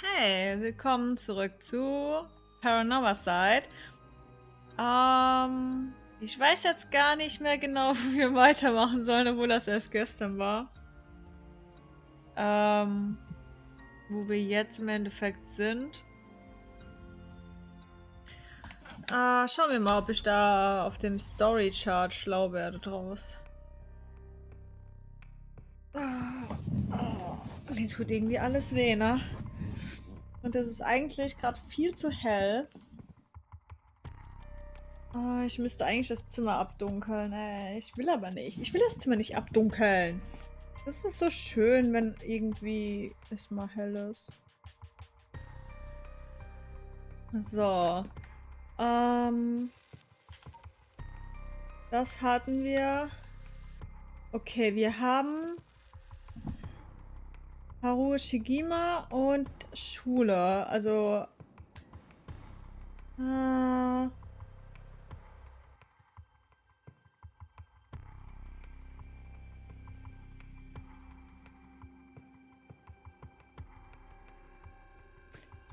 Hey, willkommen zurück zu Paranormasight. Ich weiß jetzt gar nicht mehr genau, wo wir weitermachen sollen, obwohl das erst gestern war. Wo wir jetzt im Endeffekt sind. Schauen wir mal, ob ich da auf dem Story-Chart schlau werde draus. Mir tut irgendwie alles weh, ne? Und es ist eigentlich gerade viel zu hell. Ich müsste eigentlich das Zimmer abdunkeln. Ich will aber nicht. Ich will das Zimmer nicht abdunkeln. Das ist so schön, wenn irgendwie es mal hell ist. So. Das hatten wir. Okay, wir haben Harue Shigima und Schule. Also. Ich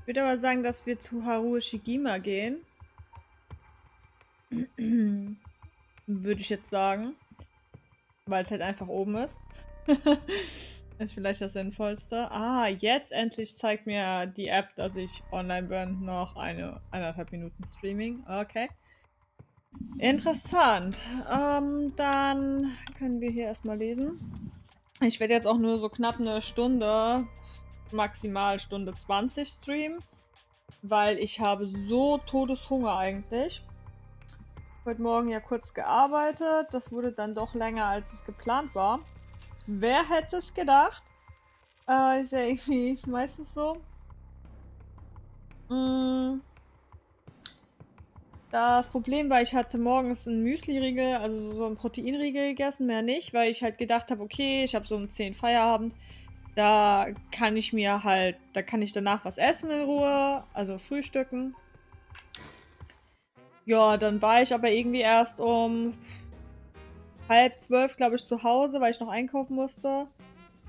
würde aber sagen, dass wir zu Harue Shigima gehen. Würde ich jetzt sagen. Weil es halt einfach oben ist. Ist vielleicht das Sinnvollste. Jetzt endlich zeigt mir die App, dass ich online bin. Noch 1,5 Minuten Streaming. Okay. Interessant. Dann können wir hier erstmal lesen. Ich werde jetzt auch nur so knapp eine Stunde, maximal Stunde 20 streamen. Weil ich habe so Todeshunger eigentlich. Heute Morgen ja kurz gearbeitet. Das wurde dann doch länger, als es geplant war. Wer hätte es gedacht? Ist ja irgendwie meistens so. Das Problem war, ich hatte morgens einen Müsli-Riegel, also so einen Proteinriegel gegessen, mehr nicht, weil ich halt gedacht habe, okay, ich habe so um 10 Feierabend. Da kann ich danach was essen in Ruhe, also frühstücken. Ja, dann war ich aber irgendwie erst um 11:30, glaube ich, zu Hause, weil ich noch einkaufen musste.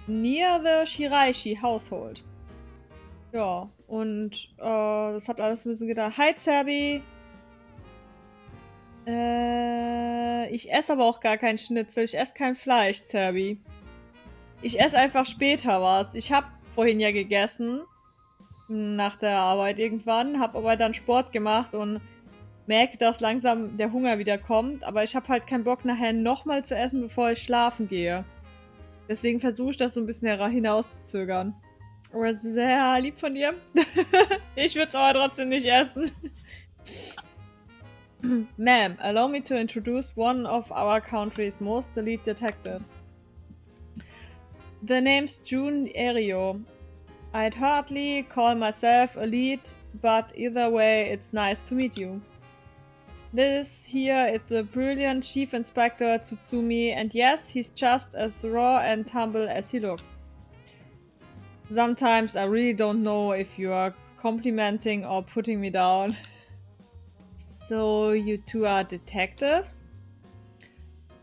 Near the Shiraishi Household. Ja, und das hat alles ein bisschen gedacht. Hi, Zerbi! Ich esse aber auch gar kein Schnitzel. Ich esse kein Fleisch, Zerbi. Ich esse einfach später was. Ich habe vorhin ja gegessen. Nach der Arbeit irgendwann. Habe aber dann Sport gemacht und merke, dass langsam der Hunger wieder kommt. Aber ich habe halt keinen Bock, nachher nochmal zu essen, bevor ich schlafen gehe. Deswegen versuche ich das so ein bisschen hinauszuzögern. Aber sehr lieb von dir. Ich würde es aber trotzdem nicht essen. Ma'am, allow me to introduce one of our country's most elite detectives. The name's June Ario. I'd hardly call myself elite, but either way, it's nice to meet you. This here is the brilliant Chief Inspector Tsutsumi, and yes, he's just as raw and humble as he looks. Sometimes I really don't know if you are complimenting or putting me down. So you two are detectives?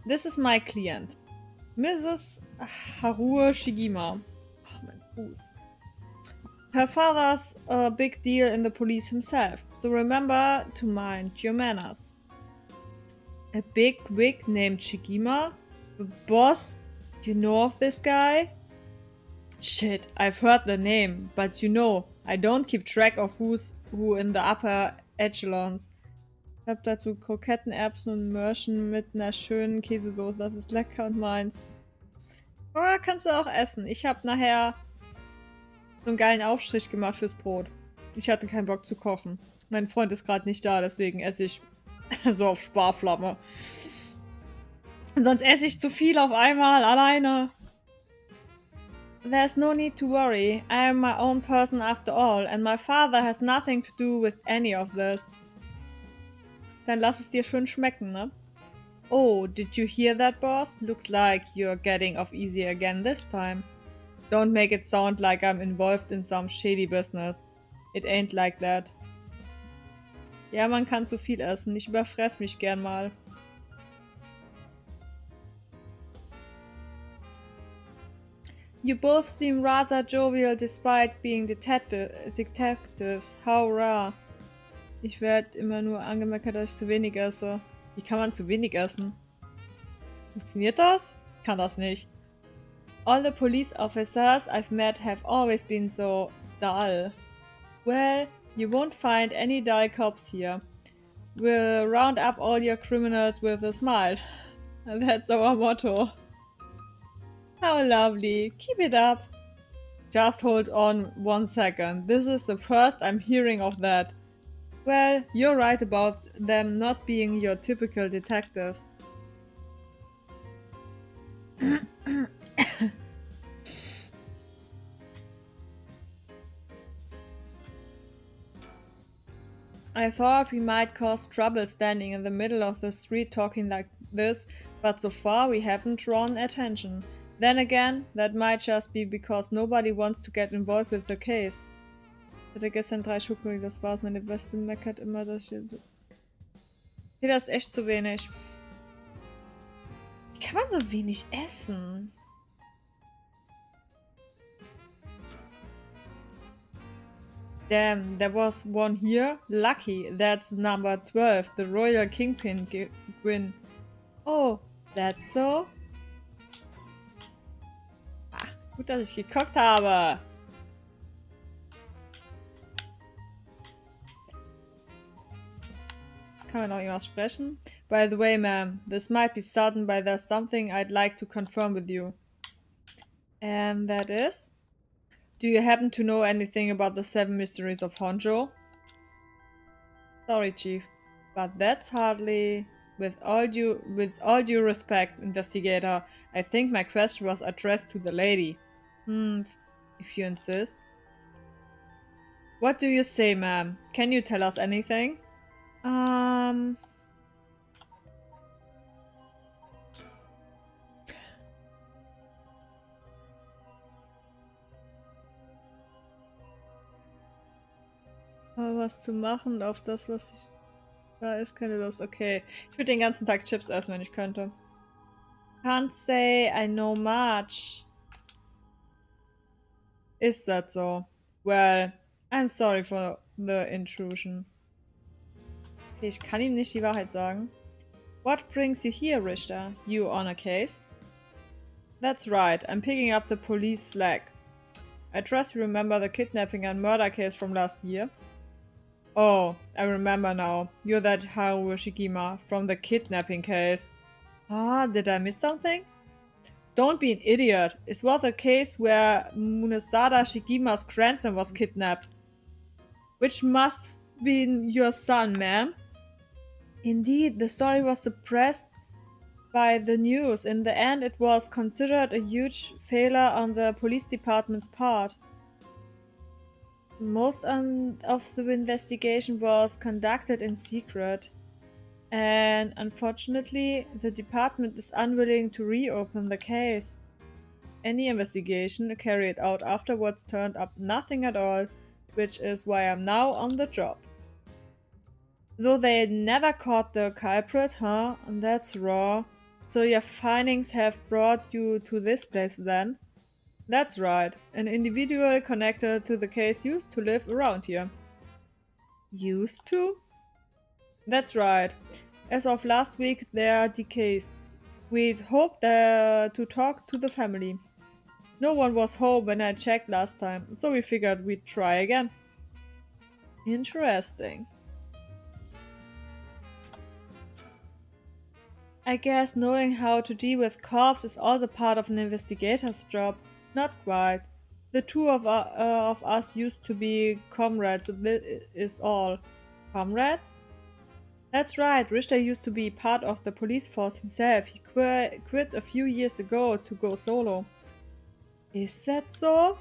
This is my client, Mrs. Harue Shigima. Oh, mein Fuß. Her father's a big deal in the police himself, so remember to mind your manners. A big wig named Shigima? The boss? You know of this guy? Shit, I've heard the name, but you know, I don't keep track of who's who in the upper echelons. Ich hab dazu Kroketten, Erbsen und Mörchen mit einer schönen Käsesoße. Das ist lecker und meins. Aber kannst du auch essen. Ich hab nachher so einen geilen Aufstrich gemacht fürs Brot. Ich hatte keinen Bock zu kochen. Mein Freund ist gerade nicht da, deswegen esse ich so auf Sparflamme. Und sonst esse ich zu viel auf einmal, alleine. There's no need to worry. I am my own person after all, and my father has nothing to do with any of this. Dann lass es dir schön schmecken, ne? Oh, did you hear that, boss? Looks like you're getting off easy again this time. Don't make it sound like I'm involved in some shady business. It ain't like that. Ja, man kann zu viel essen. Ich überfress mich gern mal. You both seem rather jovial despite being detectives. How rare. Ich werde immer nur angemeckert, dass ich zu wenig esse. Wie kann man zu wenig essen? Funktioniert das? Kann das nicht. All the police officers I've met have always been so dull. Well, you won't find any dull cops here. We'll round up all your criminals with a smile. That's our motto. How lovely. Keep it up. Just hold on 1 second. This is the first I'm hearing of that. Well, you're right about them not being your typical detectives. I thought we might cause trouble standing in the middle of the street talking like this, but so far we haven't drawn attention. Then again, that might just be because nobody wants to get involved with the case. Ich hatte gestern 3 Schokolade, das war's. Meine Beste meckert immer, dass ich... Okay, das ist echt zu wenig. Wie kann man so wenig essen? Damn, there was one here. Lucky, that's number 12, the Royal Kingpin Gwyn. Oh, that's so? Ah, gut, dass ich gekocht habe. Kann man noch irgendwas sprechen? By the way, ma'am, this might be sudden, but there's something I'd like to confirm with you. And that is? Do you happen to know anything about the 7 mysteries of Honjo? Sorry, Chief, but that's hardly... With all due respect, investigator, I think my question was addressed to the lady. If you insist. What do you say, ma'am? Can you tell us anything? Was zu machen auf das, was ich... Da ist keine Lust. Okay. Ich würde den ganzen Tag Chips essen, wenn ich könnte. Can't say I know much. Is that so? Well, I'm sorry for the intrusion. Okay, ich kann ihm nicht die Wahrheit sagen. What brings you here, Richter? You on a case? That's right, I'm picking up the police slack. I trust you remember the kidnapping and murder case from last year? Oh, I remember now. You're that Harue Shigima from the kidnapping case. Ah, did I miss something? Don't be an idiot. It was a case where Munesada Shigima's grandson was kidnapped. Which must have been your son, ma'am. Indeed, the story was suppressed by the news. In the end, it was considered a huge failure on the police department's part. Most of the investigation was conducted in secret. And unfortunately, the department is unwilling to reopen the case. Any investigation carried out afterwards turned up nothing at all, which is why I'm now on the job. Though they never caught the culprit, huh? That's raw. So your findings have brought you to this place then? That's right. An individual connected to the case used to live around here. Used to? That's right. As of last week, they are deceased. We'd hoped to talk to the family. No one was home when I checked last time, so we figured we'd try again. Interesting. I guess knowing how to deal with corpse is also part of an investigator's job. Not quite. The two of us used to be comrades, that is all. Comrades? That's right, Richter used to be part of the police force himself. He quit a few years ago to go solo. Is that so?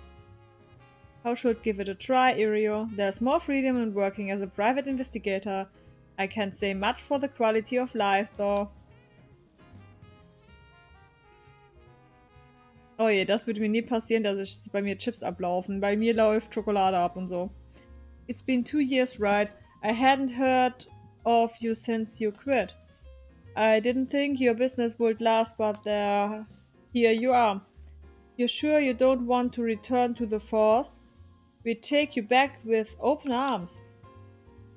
I should give it a try, Irio. There's more freedom in working as a private investigator. I can't say much for the quality of life, though. Oh je, das würde mir nie passieren, dass bei mir Chips ablaufen. Bei mir läuft Schokolade ab und so. It's been 2 years, right? I hadn't heard of you since you quit. I didn't think your business would last, but here you are. You're sure you don't want to return to the force? We take you back with open arms.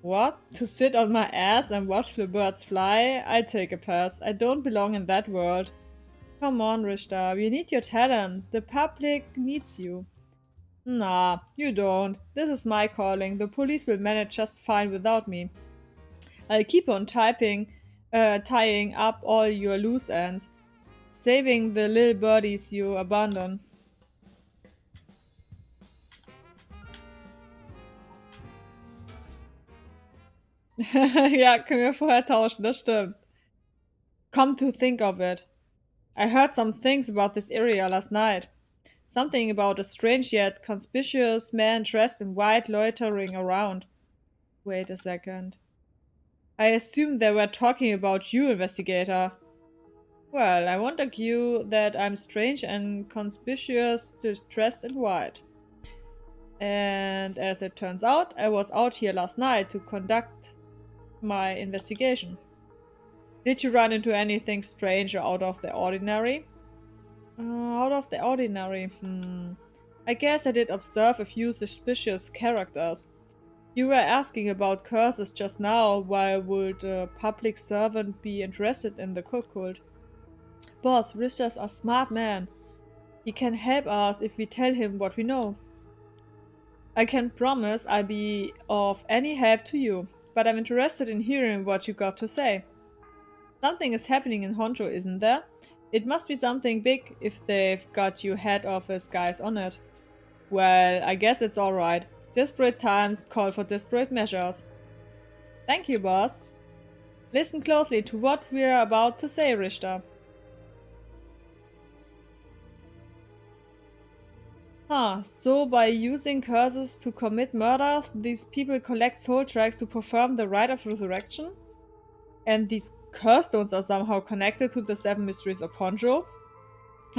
What? To sit on my ass and watch the birds fly? I take a pass. I don't belong in that world. Come on, Rishta, we need your talent. The public needs you. Nah, you don't. This is my calling. The police will manage just fine without me. I'll keep on tying up all your loose ends, saving the little birdies you abandon. Ja, können wir vorher tauschen, das stimmt. Come to think of it, I heard some things about this area last night. Something about a strange yet conspicuous man dressed in white loitering around. Wait a second. I assumed they were talking about you, investigator. Well, I won't argue that I'm strange and conspicuous dressed in white. And as it turns out, I was out here last night to conduct my investigation. Did you run into anything strange or out of the ordinary? Out of the ordinary, I guess I did observe a few suspicious characters. You were asking about curses just now. Why would a public servant be interested in the cook cult? Boss, Richard's a smart man. He can help us if we tell him what we know. I can promise I'll be of any help to you, but I'm interested in hearing what you got to say. Something is happening in Honjo, isn't there? It must be something big if they've got you head office guys on it. Well, I guess it's alright. Desperate times call for desperate measures. Thank you, boss. Listen closely to what we're about to say, Richter. So by using curses to commit murders, these people collect soul tracks to perform the rite of resurrection? And these curse stones are somehow connected to the seven mysteries of Honjo?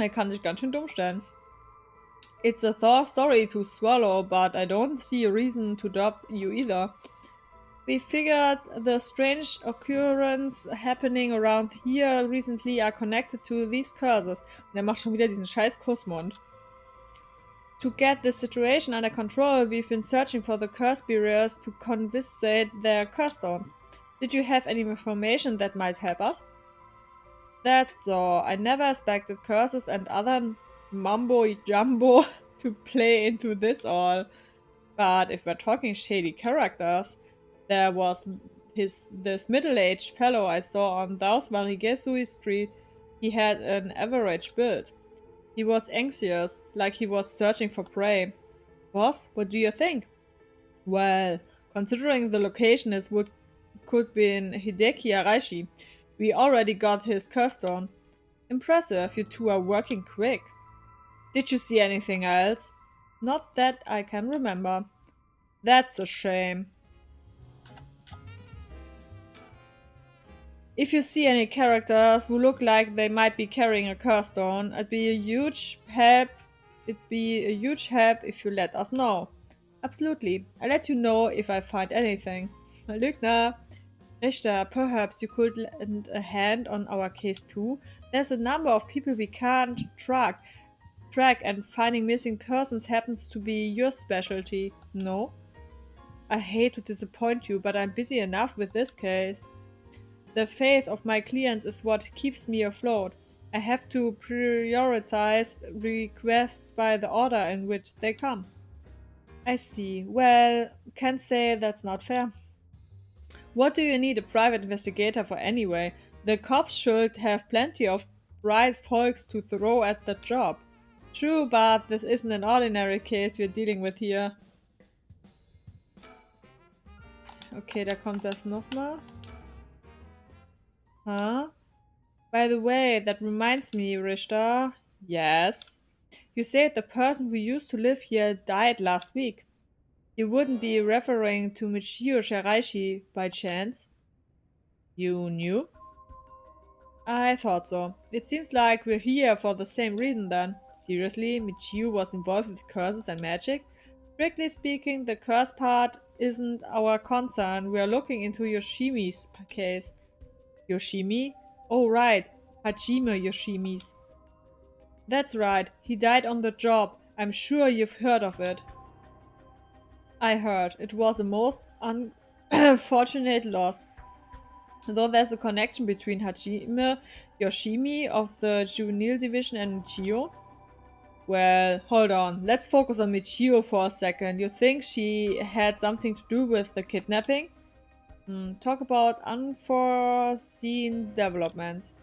Er kann sich ganz schön dumm stellen. It's a thought story to swallow, but I don't see a reason to doubt you either. We figured the strange occurrences happening around here recently are connected to these curses. Und er macht schon wieder diesen scheiß Kussmund. To get the situation under control, we've been searching for the curse bearers to confiscate their curse stones. Did you have any information that might help us? That's all. I never expected curses and other mumbo jumbo to play into this all. But if we're talking shady characters, there was this middle-aged fellow I saw on South Marigesui Street. He had an average build. He was anxious, like he was searching for prey. Boss, what do you think? Well, considering the location could be in Hideki Araishi, we already got his curse stone. Impressive, you two are working quick. Did you see anything else? Not that I can remember. That's a shame. If you see any characters who look like they might be carrying a curse stone, it'd be a huge help if you let us know. Absolutely. I'll let you know if I find anything. Lügner. Richter, perhaps you could lend a hand on our case too. There's a number of people we can't track, and finding missing persons happens to be your specialty. No? I hate to disappoint you, but I'm busy enough with this case. The faith of my clients is what keeps me afloat. I have to prioritize requests by the order in which they come. I see. Well, can't say that's not fair. What do you need a private investigator for anyway? The cops should have plenty of bright folks to throw at the job. True, but this isn't an ordinary case we're dealing with here. Okay, da kommt das nochmal. Huh? By the way, that reminds me, Richter. Yes? You said the person who used to live here died last week. You wouldn't be referring to Michio Shiraishi by chance? You knew? I thought so. It seems like we're here for the same reason then. Seriously, Michio was involved with curses and magic? Strictly speaking, the curse part isn't our concern. We are looking into Yoshimi's case. Yoshimi? Oh right, Hajime Yoshimi's. That's right, he died on the job. I'm sure you've heard of it. I heard. It was a most unfortunate loss. Though there's a connection between Hajime Yoshimi of the juvenile division and Michio. Well, hold on. Let's focus on Michio for a second. You think she had something to do with the kidnapping? Talk about unforeseen developments.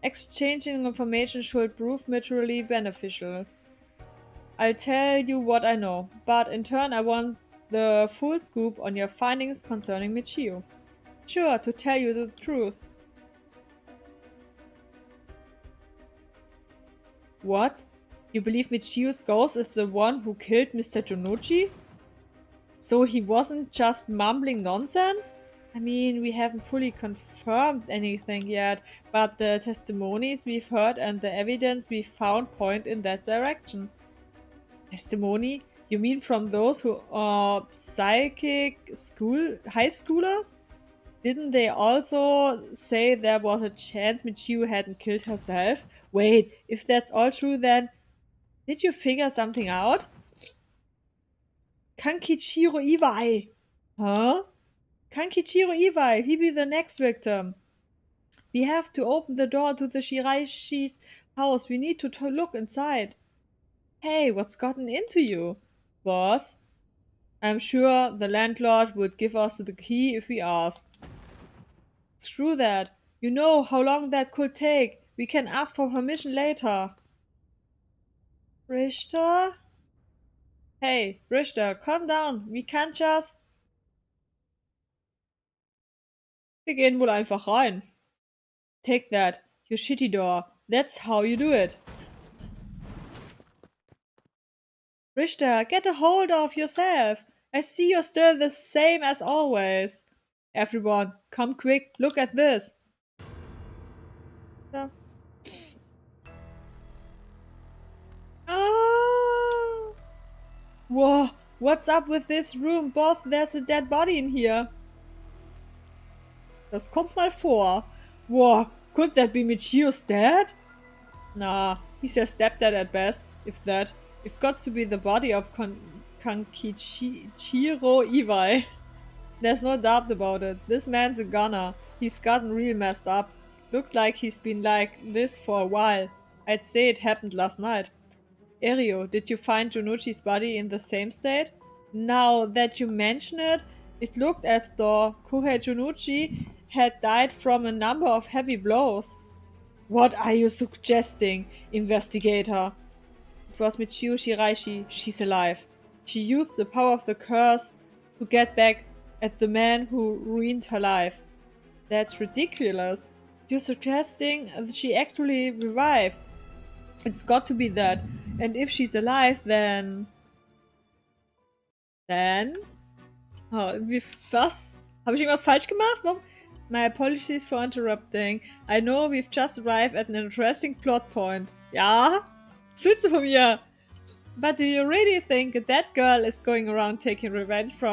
Exchanging information should prove mutually beneficial. I'll tell you what I know, but in turn I want the full scoop on your findings concerning Michio. Sure, to tell you the truth. What? You believe Michio's ghost is the one who killed Mr. Jonuchi? So he wasn't just mumbling nonsense? I mean, we haven't fully confirmed anything yet, but the testimonies we've heard and the evidence we've found point in that direction. Testimony? You mean from those who are high schoolers? Didn't they also say there was a chance Michio hadn't killed herself? Wait, if that's all true then, did you figure something out? Kankichiro Iwai! Huh? Kankichiro Iwai, he be the next victim. We have to open the door to the Shiraishi's house. We need to look inside. Hey, what's gotten into you? Boss? I'm sure the landlord would give us the key if we asked. Screw that. You know how long that could take. We can ask for permission later. Richter? Hey, Richter, calm down. We can't just... Wir gehen wohl einfach rein. Take that, you shitty door. That's how you do it. Richter, get a hold of yourself. I see you're still the same as always. Everyone, come quick, look at this. So. Oh. Whoa, what's up with this room? Both, there's a dead body in here. Das kommt mal vor. Whoa, could that be Michio's dad? Nah, he's your stepdad at best, if that. It's got to be the body of Kankichiro Iwai. There's no doubt about it. This man's a gunner. He's gotten real messed up. Looks like he's been like this for a while. I'd say it happened last night. Erio, did you find Jonuchi's body in the same state? Now that you mention it, it looked as though Kohei Jonuchi had died from a number of heavy blows. What are you suggesting, investigator? It was Michio Shiraishi. She's alive. She used the power of the curse to get back at the man who ruined her life. That's ridiculous. You're suggesting she actually revived. It's got to be that. And if she's alive, then... Oh, was? Habe ich irgendwas falsch gemacht? Warum? My apologies for interrupting. I know we've just arrived at an interesting plot point. Ja? Was willst du von mir? But do you really think that girl is going around taking revenge from